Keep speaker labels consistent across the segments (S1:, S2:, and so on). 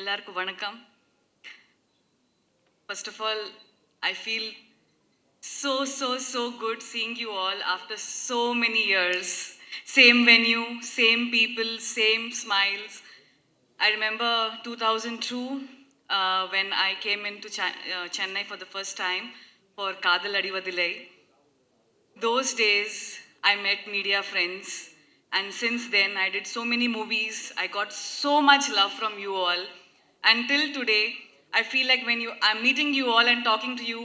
S1: எல்லாருக்கும் வணக்கம். First of all, I feel so good seeing you all after so many years. Same venue, same people, same smiles. I remember 2002 when I came into Chennai for the first time for Kadal Adivadilai. Those days, I met media friends, and since then, I did so many movies. I got so much love from you all. Until today, I feel like when I'm meeting you all and talking to you,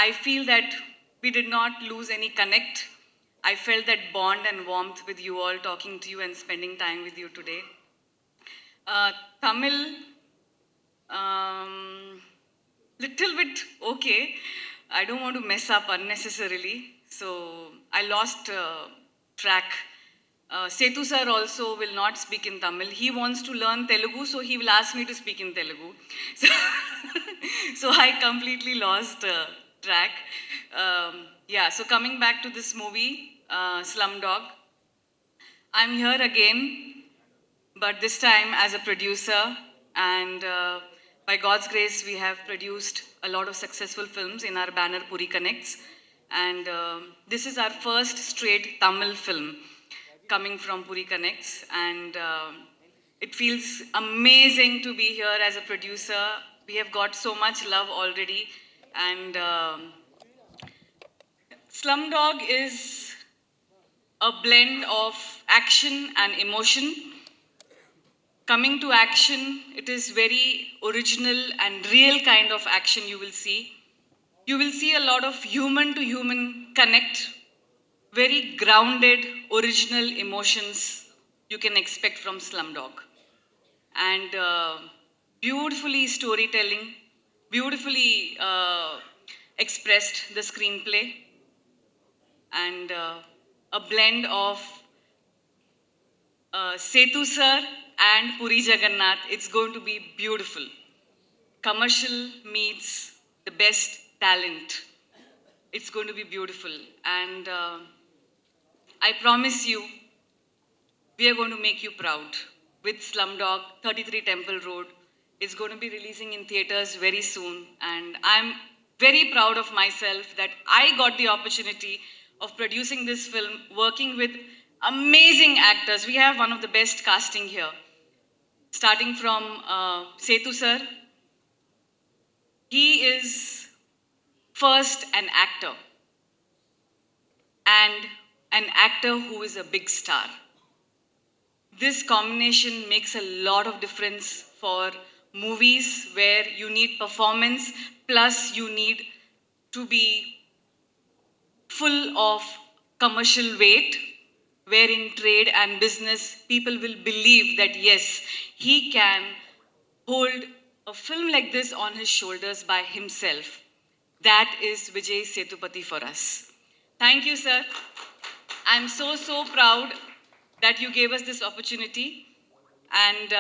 S1: I feel that we did not lose any connect. I felt that bond and warmth with you all, talking to you and spending time with you today. Tamil, little bit okay. I don't want to mess up unnecessarily, so I lost track. Setu sir also will not speak in Tamil. He wants to learn Telugu, so he will ask me to speak in Telugu. So, so I completely lost track. Yeah, so coming back to this movie, Slumdog, I'm here again, but this time as a producer, and by God's grace, we have produced a lot of successful films in our banner Puri Connects, and this is our first straight Tamil film coming from Puri Connects, and it feels amazing to be here as a producer. We have got so much love already, and Slumdog is a blend of action and emotion. Coming to action, it is very original and real kind of action you will see. You will see a lot of human to human connect, very grounded, original emotions you can expect from Slumdog. And beautifully storytelling, beautifully expressed the screenplay, and a blend of Setu sir and Puri Jagannath. It's going to be beautiful. Commercial meets the best talent. It's going to be beautiful. And I promise you, we are going to make you proud. With Slumdog, 33 Temple Road, it's going to be releasing in theaters very soon. And I'm very proud of myself that I got the opportunity of producing this film, working with amazing actors. We have one of the best casting here. Starting from Setu sir, he is first an actor, and an actor who is a big star. This combination makes a lot of difference for movies where you need performance, plus you need to be full of commercial weight, where in trade and business, people will believe that yes, he can hold a film like this on his shoulders by himself. That is Vijay Sethupathi for us. Thank you, sir. I'm so proud that you gave us this opportunity. And,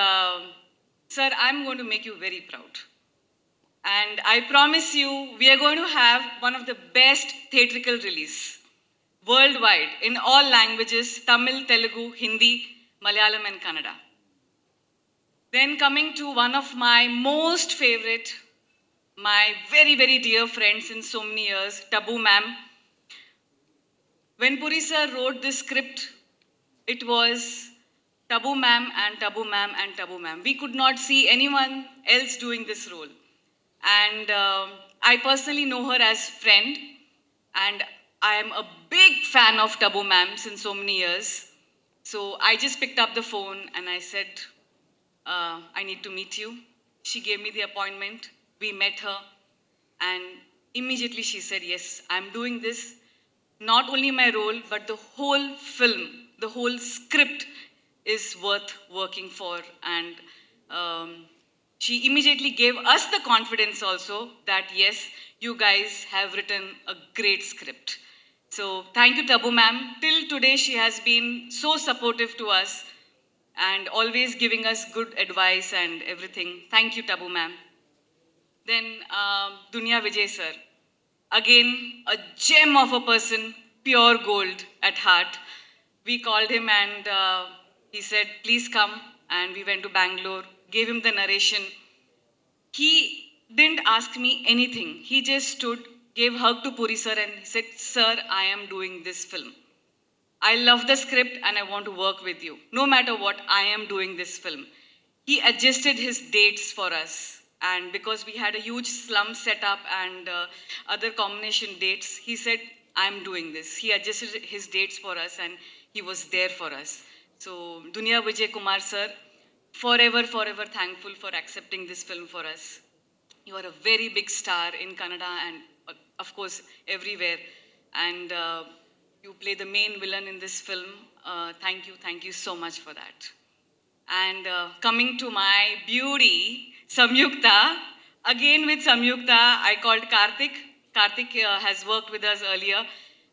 S1: sir, I'm going to make you very proud. And I promise you, we are going to have one of the best theatrical release worldwide in all languages, Tamil, Telugu, Hindi, Malayalam and Kannada. Then coming to one of my most favorite, my very dear friend since so many years, Tabu ma'am. When Puri sir wrote this script, it was Tabu ma'am and Tabu ma'am and Tabu ma'am. We could not see anyone else doing this role. And I personally know her as friend, and I am a big fan of Tabu ma'am since so many years. So I just picked up the phone and I said, I need to meet you. She gave me the appointment. We met her, and immediately she said, yes, I'm doing this. Not only my role, but the whole film, the whole script is worth working for. And she immediately gave us the confidence also that yes, you guys have written a great script. So thank you, Tabu ma'am. Till today, she has been so supportive to us and always giving us good advice and everything. Thank you, Tabu ma'am. Then Dunya Vijay sir. Again, a gem of a person, pure gold at heart. We called him and he said, please come. And we went to Bangalore. gave him the narration. He didn't ask me anything. He just stood, gave hug to Puri sir and he said, "Sir, I am doing this film. I love the script and I want to work with you. No matter what, I am doing this film." He adjusted his dates for us. And because we had a huge slum setup and other combination dates, he said, "I'm doing this." He adjusted his dates for us and he was there for us. So, Dunya Vijay Kumar sir, forever, forever thankful for accepting this film for us. You are a very big star in Kannada and, of course, everywhere. And you play the main villain in this film. Thank you so much for that. And coming to my beauty, Samyukta, again with Samyukta, I called Karthik. Karthik has worked with us earlier.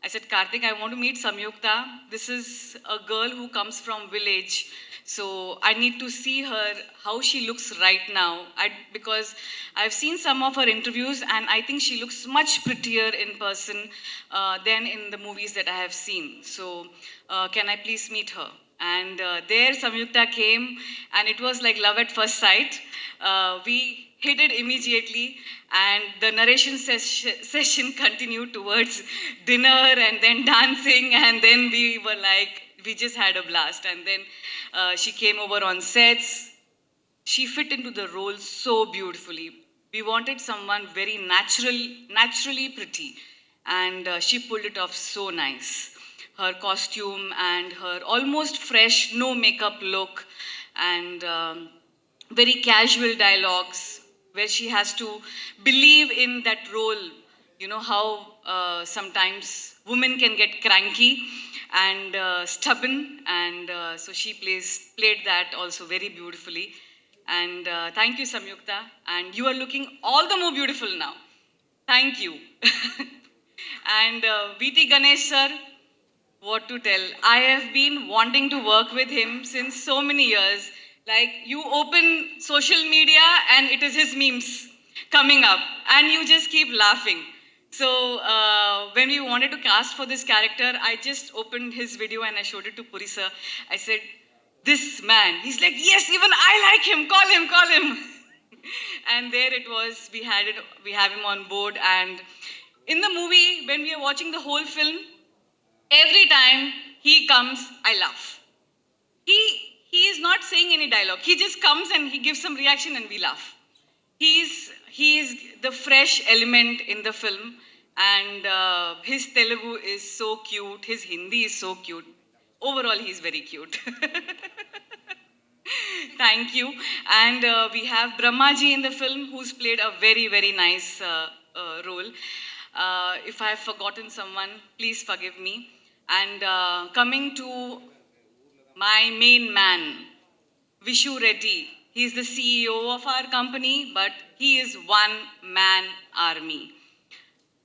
S1: I said, "Karthik, I want to meet Samyukta. This is a girl who comes from village. So I need to see her, how she looks right now." Because I've seen some of her interviews and I think she looks much prettier in person than in the movies that I have seen. So can I please meet her? And there Samyukta came and it was like love at first sight. We hit it immediately and the narration session continued towards dinner and then dancing, and then we were like, we just had a blast. And then she came over on sets. She fit into the role so beautifully. We wanted someone very naturally pretty, and she pulled it off so nice. Her costume and her almost fresh, no makeup look, and very casual dialogues where she has to believe in that role. You know how sometimes women can get cranky and stubborn, and so she played that also very beautifully. And thank you, Samyukta. And you are looking all the more beautiful now. Thank you. And VT Ganesh sir, what to tell? I have been wanting to work with him since so many years. Like, you open social media and it is his memes coming up, and you just keep laughing. So when we wanted to cast for this character, I just opened his video and I showed it to Puri sir. I said, "This man." He's like, "Yes, even I like him. Call him." And there it was. We have him on board. And in the movie, when we are watching the whole film, every time he comes, I laugh. He is not saying any dialogue. He just comes and he gives some reaction and we laugh. He is the fresh element in the film, and his Telugu is so cute. His Hindi is so cute. Overall, he's very cute. Thank you. And we have Brahmaji in the film, who's played a very, very nice role. If I have forgotten someone, please forgive me. And coming to my main man, Vishu Reddy. He is the CEO of our company, but he is one-man army.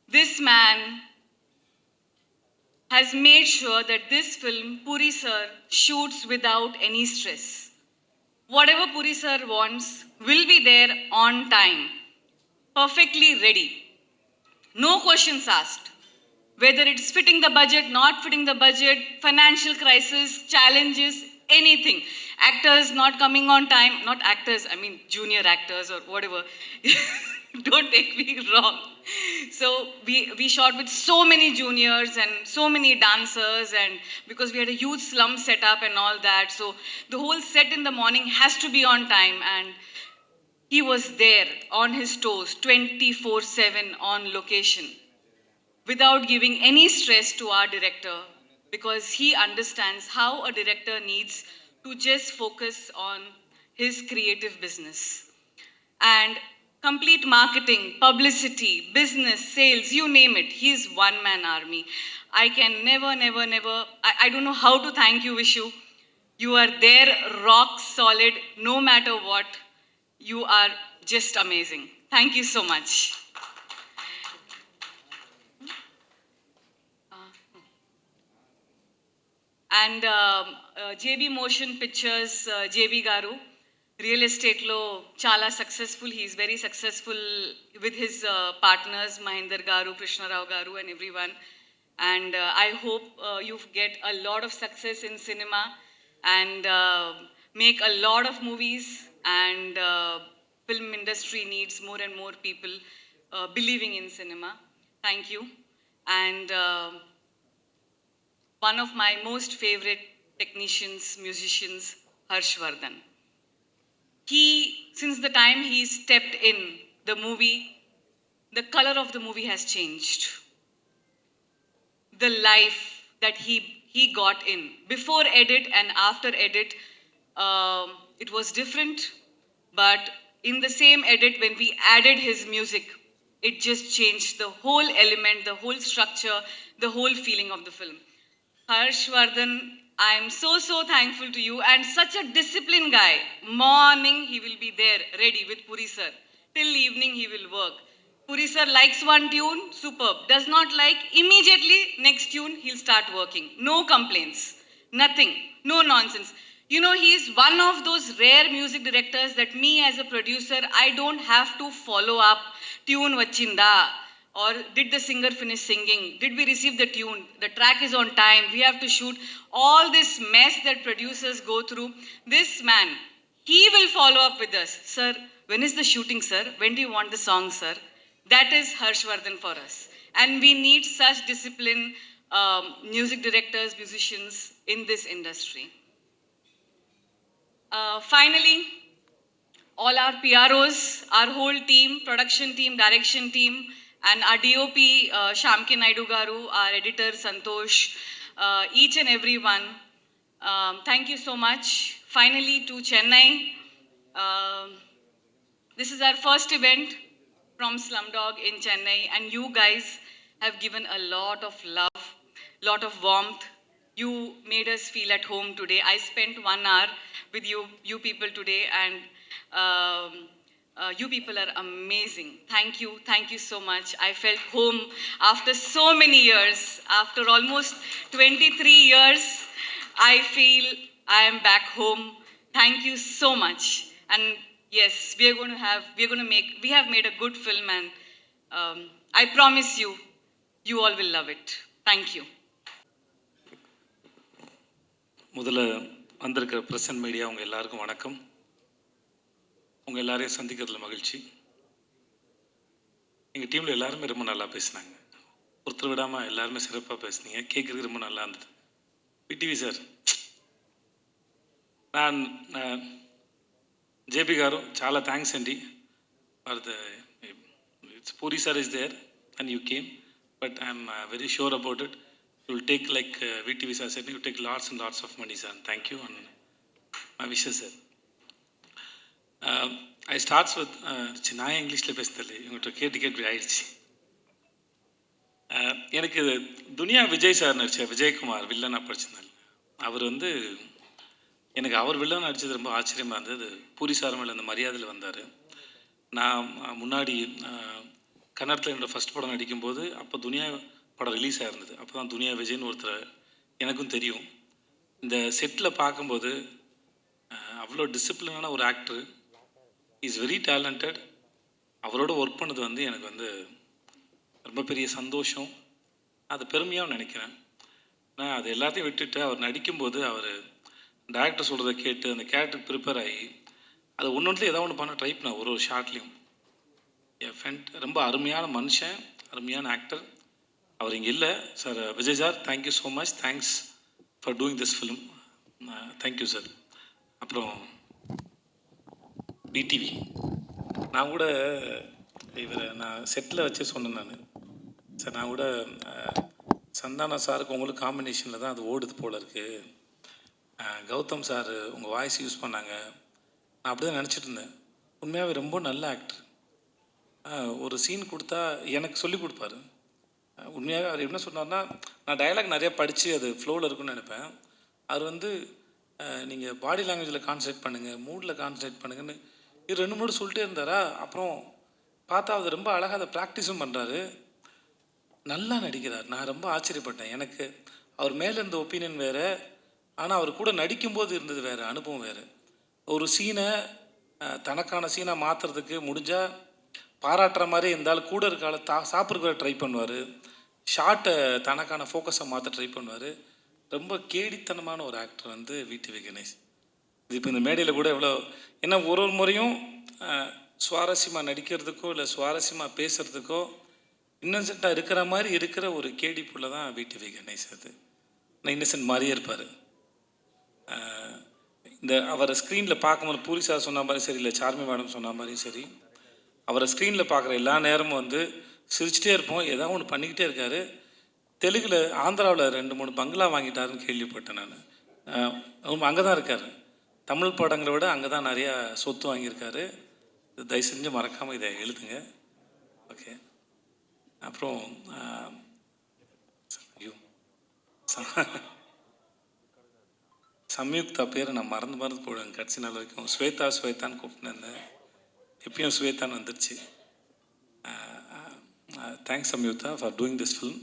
S1: This man has made sure that this film, Puri sir, shoots without any stress. Whatever Puri sir wants will be there on time, perfectly ready. No questions asked. Whether it's fitting the budget, not fitting the budget, financial crisis, challenges, anything. Actors not coming on time, not actors, I mean junior actors or whatever. Don't take me wrong. So we shot with so many juniors and so many dancers, and because we had a huge slum setup and all that, so the whole set in the morning has to be on time, and he was there on his toes 24/7 on location without giving any stress to our director, because he understands how a director needs to just focus on his creative business. And complete marketing, publicity, business, sales, you name it, he's one-man army. I can never, I don't know how to thank you, Vishu. You are there, rock solid, no matter what. You are just amazing. Thank you so much. And JB Motion Pictures, JB Garu, real estate lo chala successful. He is very successful with his partners, Mahinder Garu, Krishna Rao Garu, and everyone. And I hope you get a lot of success in cinema and make a lot of movies. and film industry needs more and more people believing in cinema. Thank you. And one of my most favorite technicians, musicians, Harshvardhan. Since the time he stepped in the movie, the color of the movie has changed. The life that he got in before edit and after edit, it was different. But in the same edit, when we added his music, it just changed the whole element, the whole structure, the whole feeling of the film. Harshvardhan, I am so thankful to you, and such a disciplined guy. Morning he will be there ready with Puri sir. Till evening he will work. Puri sir likes one tune, superb. Does not like, immediately next tune he'll start working. No complaints, nothing, no nonsense. You know, he is one of those rare music directors that me as a producer, I don't have to follow up. Tune vachinda, or did the singer finish singing? Did we receive the tune? The track is on time. We have to shoot. All this mess that producers go through. This man, he will follow up with us. Sir, when is the shooting, sir? When do you want the song, sir? That is Harshvardhan for us. And we need such disciplined music directors, musicians in this industry. Finally, all our PROs, our whole team, production team, direction team, and our DOP, Shamki Naidu Garu, our editor, Santosh, each and every one. Thank you so much. Finally, to Chennai. This is our first event from Slumdog in Chennai, and you guys have given a lot of love, lot of warmth. You made us feel at home today. I spent 1 hour with you people today, and you people are amazing. Thank you so much. I felt home after so many years. After almost 23 years, I feel I am back home. Thank you so much. And yes, we have made a good film, and I promise you, you all will love it. Thank you.
S2: முதல்ல வந்திருக்கிற present media உங்கள் எல்லாருக்கும் வணக்கம். உங்கள் எல்லாரையும் சந்திக்கிறதுல மகிழ்ச்சி. எங்கள் டீமில் எல்லாருமே ரொம்ப நல்லா பேசினாங்க. ஒருத்தர் விடாமல் எல்லாருமே சிறப்பாக பேசுனீங்க. கேட்குறதுக்கு ரொம்ப நல்லா இருந்தது. விடிவி சார், நான் జేపీ గారు చాలా థ్యాంక్స్ అండి for the Puri sir is there and you came, but I'm very sure about it. You will take, like VTV sir said, you take lots and lots of money, sir. Thank you, and my wishes, sir. I starts with நான் இங்கிலீஷில் பேசுதல்ல இவங்கள்ட்ட கேட்டு ஆயிடுச்சு. எனக்கு துனியா Vijay sir நடித்த விஜயகுமார் வில்லனாக படிச்சிருந்தார். அவர் எனக்கு அவர் villain நடித்தது ரொம்ப ஆச்சரியமாக இருந்தது. பூரி சார் மேலே அந்த மரியாதையில் வந்தார். நான் முன்னாடி கன்னடத்தில் என்னோடய ஃபஸ்ட் படம் நடிக்கும்போது அப்போ துனியா படம் ரிலீஸ் ஆகிருந்தது. அப்போ தான் துனியா விஜய்னு ஒருத்தர் எனக்கும் தெரியும். இந்த செட்டில் பார்க்கும்போது அவ்வளோ டிசிப்ளினான ஒரு ஆக்டர், இஸ் வெரி டேலண்டட். அவரோட ஒர்க் பண்ணது எனக்கு ரொம்ப பெரிய சந்தோஷம், அது பெருமையாக நினைக்கிறேன். நான் அது எல்லாத்தையும் விட்டுட்டு அவர் நடிக்கும்போது அவர் டேரக்டர் சொல்கிறத கேட்டு அந்த கேரக்டருக்கு ப்ரிப்பேர் ஆகி அதை ஒன்றுலேயும் ஏதாவது ஒன்று பண்ண ட்ரை பண்ணேன். ஒரு ஷார்ட்லேயும் என் ஃப்ரெண்ட் ரொம்ப அருமையான மனுஷன், அருமையான ஆக்டர். அவர் இங்கே இல்லை sir. Vijay sir, thank you so much. Thanks for doing this film. Thank you sir. அப்புறம் பிடிவி, நான் கூட நான் செட்டில் வச்சு சொன்னேன். நான் கூட சந்தானா சாருக்கு உங்களுக்கு காம்பினேஷனில் தான் அது ஓடுது போல் இருக்குது. கௌதம் சார் உங்கள் வாய்ஸ் யூஸ் பண்ணாங்க. நான் அப்படி தான் நினச்சிட்டு இருந்தேன். உண்மையாகவே ரொம்ப நல்ல ஆக்டர். ஒரு சீன் கொடுத்தா எனக்கு சொல்லி கொடுப்பாரு. உண்மையாக அவர் என்ன சொன்னார்னா, நான் டயலாக் நிறையா படித்து அது ஃப்ளோவில் இருக்குன்னு நினைப்பேன். அவர் நீங்கள் பாடி லாங்குவேஜில் கான்சன்ட்ரேட் பண்ணுங்கள், மூடில் கான்சன்ட்ரேட் பண்ணுங்கன்னு இது 2-3 சொல்லிட்டே இருந்தாரா. அப்புறம் பார்த்தா அவர் ரொம்ப அழகாக அதை ப்ராக்டிஸும் பண்ணுறாரு, நல்லா நடிக்கிறார். நான் ரொம்ப ஆச்சரியப்பட்டேன். எனக்கு அவர் மேலே இருந்த ஒப்பீனியன் வேறு, ஆனால் அவர் கூட நடிக்கும்போது இருந்தது வேறு, அனுபவம் வேறு. ஒரு சீனை தனக்கான சீனாக மாற்றுறதுக்கு முடிஞ்சால் பாராட்டுற மாதிரி இருந்தாலும் கூட இருக்கால சாப்பிட்ற ட்ரை பண்ணுவார். ஷார்ட்டை தனக்கான ஃபோக்கஸை மாற்ற ட்ரை பண்ணுவார். ரொம்ப கேடித்தனமான ஒரு ஆக்டர் விடிவி கணேஷ். இது இப்போ இந்த மேடையில் கூட எவ்வளோ, ஏன்னா ஒரு ஒரு முறையும் சுவாரஸ்யமாக நடிக்கிறதுக்கோ இல்லை சுவாரஸ்யமாக பேசுகிறதுக்கோ இன்னசென்ட்டாக இருக்கிற மாதிரி இருக்கிற ஒரு கேடி புள்ள தான் விடிவி கணேஷ். அது நான் இன்னசென்ட் மாதிரியே இருப்பார். இந்த அவரை ஸ்க்ரீனில் பார்க்கும்போது பூரி சார் சொன்ன மாதிரி சரி, இல்லை சார்மி மேடம் சொன்ன மாதிரியும் சரி, அவரை ஸ்க்ரீனில் பார்க்குற எல்லா நேரமும் வந்து சிரிச்சிட்டே இருப்போம். ஏதாவது ஒன்று பண்ணிக்கிட்டே இருக்கார். தெலுங்கில் ஆந்திராவில் 2-3 பங்களா வாங்கிட்டாருன்னு கேள்விப்பட்டேன் நான். அங்கே தான் இருக்கார். தமிழ் படங்களை விட அங்கே தான் நிறையா சொத்து வாங்கியிருக்காரு. தயவு செஞ்சு மறக்காமல் இதை எழுதுங்க. ஓகே. அப்புறம் ஐயோ சம்யுக்தா பேரை நான் மறந்து போடுவேன் கடைசி நாள் வரைக்கும். ஸ்வேதான்னு கூப்பிட்டுருந்தேன். எப்பயும் ஸ்வேதான்னு வந்துருச்சு. Thanks Samyuktha for doing this film.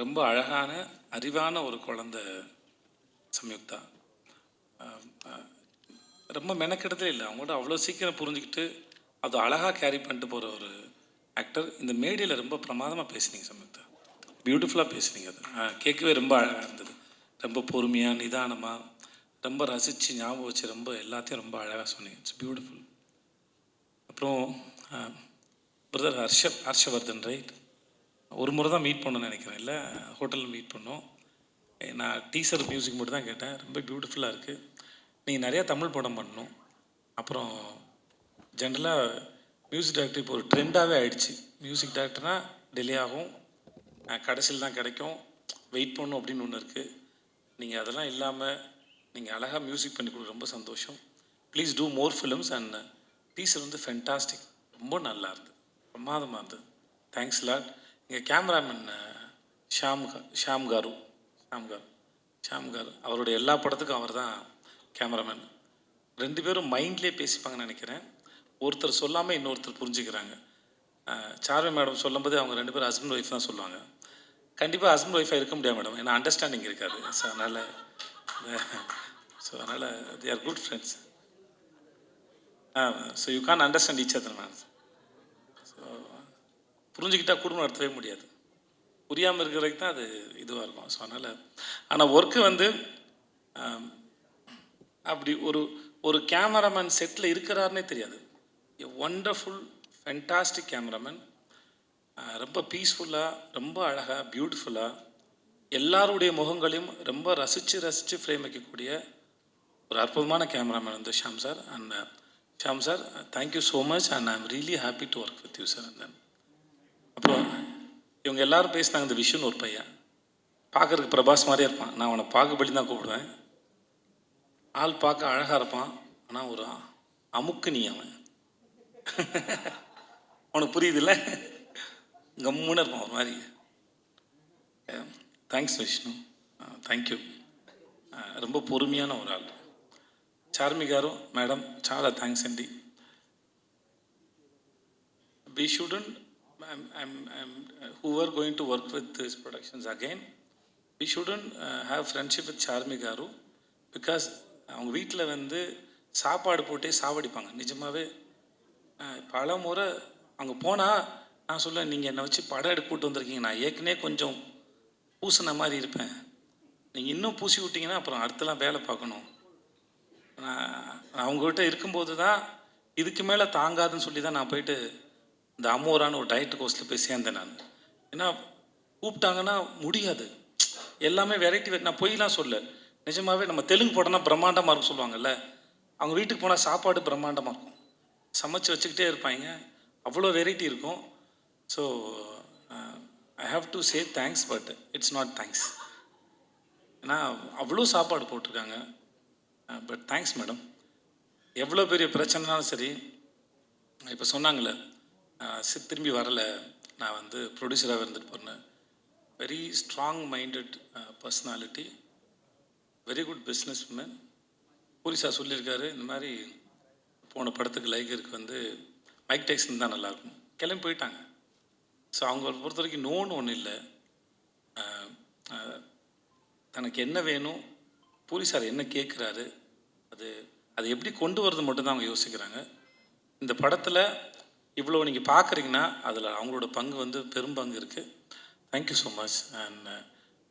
S2: ரொம்ப அழகான அறிவான ஒரு குழந்தை சம்யுக்தா. ரொம்ப மெனக்கெடுதலே இல்லை. அவங்களோட அவ்வளோ சீக்கிரம் புரிஞ்சுக்கிட்டு அது அழகாக கேரி பண்ணிட்டு போகிற ஒரு ஆக்டர். இந்த மேடையில் ரொம்ப பிரமாதமாக பேசுனீங்க சம்யுக்தா. பியூட்டிஃபுல்லாக பேசுனீங்க. அது கேட்கவே ரொம்ப அழகாக இருந்தது. ரொம்ப பொறுமையாக நிதானமாக ரொம்ப ரசித்து ஞாபகம் வச்சு ரொம்ப எல்லாத்தையும் ரொம்ப அழகாக சொன்னீங்க. It's beautiful. அப்புறம் பிரதர் ஹர்ஷவர்தன் ரைட், ஒரு முறை தான் மீட் பண்ணணும்னு நினைக்கிறேன். இல்லை, ஹோட்டலில் மீட் பண்ணோம். நான் டீசர் மியூசிக் மட்டும் தான் கேட்டேன். ரொம்ப பியூட்டிஃபுல்லாக இருக்குது. நீங்கள் நிறையா தமிழ் படம் பண்ணணும். அப்புறம் ஜென்ரலாக மியூசிக் டைரக்டர் இப்போ ஒரு ட்ரெண்டாகவே ஆகிடுச்சு. மியூசிக் டைரக்டர்னால் டிலே ஆகும், கடைசியில் தான் கிடைக்கும், வெயிட் பண்ணணும் அப்படின்னு ஒன்று இருக்குது. நீங்கள் அதெல்லாம் இல்லாமல் நீங்கள் அழகாக மியூசிக் பண்ணி கொடுக்க ரொம்ப சந்தோஷம். Please do more films. And teaser வந்து ஃபென்டாஸ்டிக், ரொம்ப நல்லா இருந்தது, பிரமாதமாக இருந்தது. Thanks lot. எங்கள் கேமராமேன் ஷாம் காரு அவருடைய எல்லா படத்துக்கும் அவர் தான் கேமராமேன். 2 பேரும் மைண்ட்லேயே பேசிப்பாங்கன்னு நினைக்கிறேன். ஒருத்தர் சொல்லாமல் இன்னொருத்தர் புரிஞ்சுக்கிறாங்க. சார்வி மேடம் சொல்லும்போது அவங்க 2 பேரும் ஹஸ்பண்ட் ஒய்ஃப் தான் சொல்லுவாங்க. கண்டிப்பாக ஹஸ்பண்ட் ஒய்ஃபாக இருக்க முடியாது மேடம், ஏன்னா அண்டர்ஸ்டாண்டிங் இருக்காது. ஸோ அதனால் they are good friends. So you can understand each other ma'am. So புரிஞ்சுக்கிட்டால் குடும்பம் நடத்தவே முடியாது. புரியாமல் இருக்கிற வரைக்கும் தான் அது இதுவாக இருக்கும். ஸோ அதனால் ஆனால் ஒர்க்கு வந்து அப்படி ஒரு கேமராமேன் செட்டில் இருக்கிறாருன்னே தெரியாது. எ ஒண்டர்ஃபுல் ஃபென்டாஸ்டிக் கேமராமேன். ரொம்ப பீஸ்ஃபுல்லாக, ரொம்ப அழகாக, பியூட்டிஃபுல்லாக எல்லாருடைய முகங்களையும் ரொம்ப ரசித்து ஃப்ரேம் வைக்கக்கூடிய ஒரு அற்புதமான கேமராமேன் வந்து Sham sir. And Sham sir, thank you so much. And I am really happy to work with you sir. And then அப்புறம் இவங்க எல்லோரும் பேசினாங்க. இந்த விஷுன்னு ஒரு பையன் பார்க்குறதுக்கு பிரபாஸ் மாதிரியே இருப்பான். நான் அவனை பாகுபலி தான் கூப்பிடுவேன். ஆள் பார்க்க அழகாக இருப்பான், ஆனால் ஒரு அமுக்கு நீ அவன். அவனுக்கு புரியுதில்ல, கம்முன்னு இருப்பான் ஒரு மாதிரி. Thanks Vishnu, thank you. ரொம்ப பொறுமையான ஒரு ஆள். చార్మి గారు మేడం చాలా థ్యాంక్స్ అండి. We shouldn't, who are going to work with these productions again, we shouldn't have friendship with Charmi garu. Because அவங்க வீட்டில் வந்து சாப்பாடு போட்டே சாவடிப்பாங்க. நிஜமாகவே பல முறை அங்கே போனால் நான் சொல்லுவேன், நீங்கள் என்னை வச்சு படம் எடுக்க கூட்டு வந்திருக்கீங்க, நான் ஏற்கனவே கொஞ்சம் பூசின மாதிரி இருப்பேன், நீங்கள் இன்னும் பூசி விட்டிங்கன்னா அப்புறம் அடுத்தலாம் வேலை பார்க்கணும். நான் அவங்ககிட்ட இருக்கும்போது தான் இதுக்கு மேலே தாங்காதுன்னு சொல்லி தான் நான் போயிட்டு இந்த அமோரான ஒரு டயட் கோர்ஸில் போய் சேர்ந்தேன் நான். ஏன்னா கூப்பிட்டாங்கன்னா முடியாது, எல்லாமே வெரைட்டி. நான் பொய்லாம் சொல்ல, நிஜமாகவே நம்ம தெலுங்கு படம்னா பிரம்மாண்டமாக இருக்கும் சொல்லுவாங்கல்ல, அவங்க வீட்டுக்கு போனால் சாப்பாடு பிரம்மாண்டமாக இருக்கும், சமைச்சு வச்சுக்கிட்டே இருப்பாங்க, அவ்வளோ வெரைட்டி இருக்கும். So I have to say thanks, but it's not thanks. ஏன்னா அவ்வளோ சாப்பாடு போட்டிருக்காங்க. But thanks madam. எவ்வளோ பெரிய பிரச்சனைனாலும் சரி, இப்போ சொன்னாங்களே திரும்பி வரலை, நான் வந்து ப்ரொடியூசராக இருந்துட்டு போனேன். Very strong minded personality, very good business woman. போலீஸாக சொல்லியிருக்காரு, இந்த மாதிரி போன படத்துக்கு லைகருக்கு வந்து மைக் டைசன் தான் நல்லாயிருக்கும், கிளம்பி போயிட்டாங்க. ஸோ அவங்க பொறுத்த வரைக்கும் நோன்னு ஒன்றும் இல்லை. தனக்கு என்ன வேணும், போலீஸார் என்ன கேட்குறாரு, அது எப்படி கொண்டு வரது மட்டும்தான் அவங்க யோசிக்கிறாங்க. இந்த படத்தில் இவ்வளோ நீங்கள் பார்க்குறீங்கன்னா அதில் அவங்களோட பங்கு வந்து பெரும் பங்கு இருக்குது. Thank you so much. And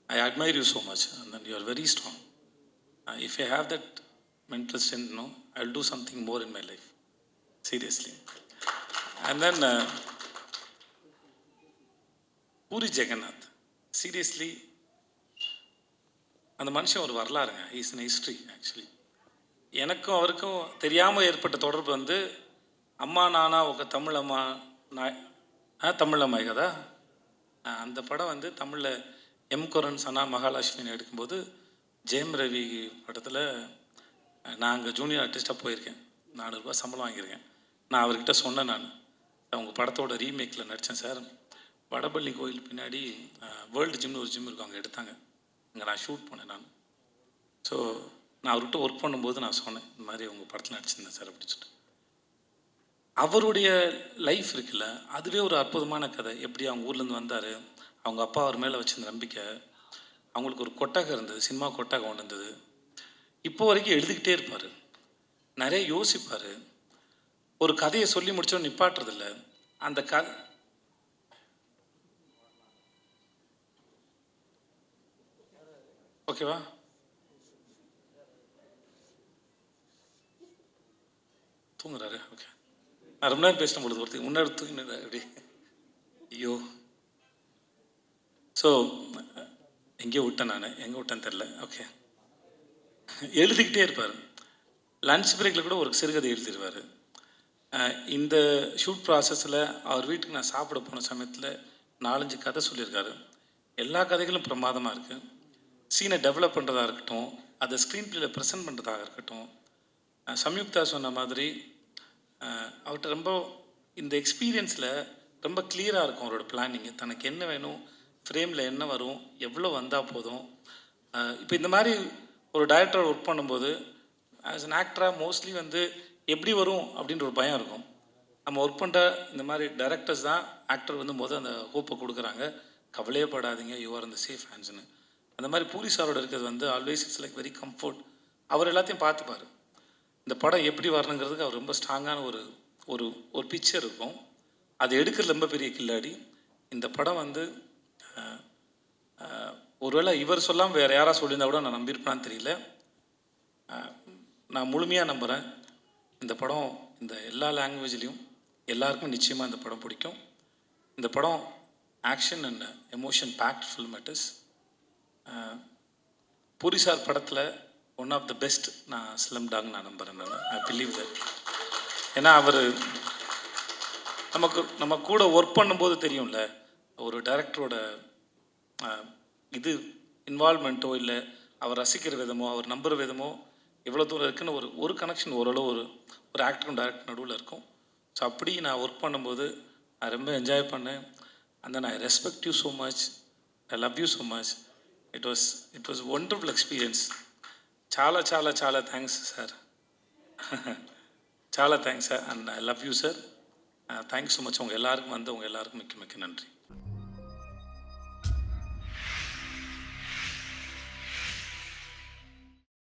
S2: I admire you so much, and then you are very strong. If I have that mental strength, no, I'll do something more in my life. Seriously. And then Puri Jagannath. Seriously, அந்த மனுஷன் ஒரு வரலாறுங்க. Is in history actually. எனக்கும் அவருக்கும் தெரியாமல் ஏற்பட்ட தொடர்பு வந்து அம்மா நானா ఒక தமிழம்மா தமிழம்மாய் కదా அந்த படம் வந்து தமிழில் எம் குரன் சனா மகாலட்சுமின்னு எடுக்கும்போது ஜெயம் ரவி படத்தில் நான் அங்கே ஜூனியர் ஆர்டிஸ்ட்டாக போயிருக்கேன். 400 ரூபாய் சம்பளம் வாங்கியிருக்கேன். நான் அவர்கிட்ட சொன்னேன், நான் உங்கள் படத்தோட ரீமேக்கில் நடித்தேன் சார். வடபள்ளி கோயில் பின்னாடி வேர்ல்டு ஜிம்னு ஒரு ஜிம் இருக்கும், அங்கே எடுத்தாங்க. அங்கே நான் ஷூட் பண்ணேன் நான். ஸோ நான் அவர்கிட்ட ஒர்க் பண்ணும்போது நான் சொன்னேன், இந்த மாதிரி உங்கள் படத்தில் நடிச்சிருந்தேன் சார் அப்படின்னு சொல்லிட்டு. அவருடைய லைஃப் இருக்குல்ல, அதுவே ஒரு அற்புதமான கதை. எப்படி அவங்க ஊர்லேருந்து வந்தார், அவங்க அப்பா அவர் மேலே வச்சிருந்த நம்பிக்கை, அவங்களுக்கு ஒரு கொட்டகை இருந்தது, சினிமா கொட்டகை ஒன்று இருந்தது. இப்போ வரைக்கும் எழுதிக்கிட்டே இருப்பார், நிறைய யோசிப்பார். ஒரு கதையை சொல்லி முடிச்சோம் நிப்பாட்டுறதில்ல. அந்த ஓகேவா? தூங்குறாரு. ஓகே, நான் ரொம்ப நேரம் பேசின பொழுது ஒருத்தர் முன்னாடி தூங்கினாரு அப்படி. ஐயோ, ஸோ எங்கேயோ விட்டேன், நான் எங்கே விட்டேன்னு தெரில. ஓகே, எழுதிக்கிட்டே இருப்பார். லன்ச் பிரேக்கில் கூட ஒரு சிறுகதை எழுதிடுவார். இந்த ஷூட் ப்ராசஸில் அவர் வீட்டுக்கு நான் சாப்பிட போன சமயத்தில் 4-5 கதை சொல்லியிருக்காரு. எல்லா கதைகளும் பிரமாதமாக இருக்குது. சீனை டெவலப் பண்ணுறதா இருக்கட்டும், அதை ஸ்க்ரீன் பிளேயில் ப்ரெசென்ட் பண்ணுறதாக இருக்கட்டும். சம்யுக்தா சொன்ன மாதிரி அவர்கிட்ட ரொம்ப இந்த எக்ஸ்பீரியன்ஸில் ரொம்ப கிளியராக இருக்கும் அவரோட பிளானிங்கு. தனக்கு என்ன வேணும், ஃப்ரேமில் என்ன வரும், எவ்வளோ வந்தால் போதும். இப்போ இந்த மாதிரி ஒரு டைரக்டர் ஒர்க் பண்ணும்போது ஆஸ் அன் ஆக்டராக மோஸ்ட்லி வந்து எப்படி வரும் அப்படின்ற ஒரு பயம் இருக்கும். நம்ம ஒர்க் பண்ணுற இந்த மாதிரி டைரக்டர்ஸ் தான் ஆக்டர் வந்து அந்த ஹோப்பை கொடுக்குறாங்க, கவலையே படாதீங்க, யூ ஆர் இந்த சேஃப் ஹேண்ட்ஸ்னு. அந்த மாதிரி பூரி சாரோட இருக்கிறது வந்து always it's like very comfort. அவர் எல்லாத்தையும் பார்த்துப்பார். இந்த படம் எப்படி வரணுங்கிறதுக்கு அவர் ரொம்ப ஸ்ட்ராங்கான ஒரு ஒரு ஒரு பிக்சர் இருக்கும். அது எடுக்கிறது ரொம்ப பெரிய கில்லாடி. இந்த படம் வந்து ஒருவேளை இவர் சொல்லாமல் வேறு யாராவது சொல்லியிருந்தா கூட நான் நம்பியிருப்பேன்னு தெரியல. நான் முழுமையாக நம்புகிறேன், இந்த படம் இந்த எல்லா லாங்குவேஜ்லேயும் எல்லாருக்கும் நிச்சயமாக இந்த படம் பிடிக்கும். இந்த படம் action and emotion packed film it is. Puri sir படத்தில் ஒன் ஆஃப் த பெஸ்ட் நான் ஸ்லம் டாக் நான் நம்புகிறேன். நான் ஐ பிலீவ் தட். ஏன்னா அவர் நம்ம கூட ஒர்க் பண்ணும்போது தெரியும்ல, ஒரு டைரக்டரோட இது இன்வால்மெண்ட்டோ இல்லை அவர் ரசிக்கிற விதமோ அவர் நம்புகிற விதமோ எவ்வளோ தூரம் இருக்குன்னு ஒரு கனெக்ஷன் ஓரளவு ஒரு ஆக்டரும் டைரக்டர் நடுவில் இருக்கும். ஸோ அப்படி நான் ஒர்க் பண்ணும்போது நான் ரொம்ப என்ஜாய் பண்ணேன். And then I respect you so much, I love you so much. It was wonderful experience. చాలా చాలా చాలా థ్యాంక్స్ సార్. చాలా thanks sir, and I love you sir. Thanks so much. உங்கள் எல்லாருக்கும் வந்து உங்கள் எல்லாருக்கும் மிக்க மிக்க நன்றி.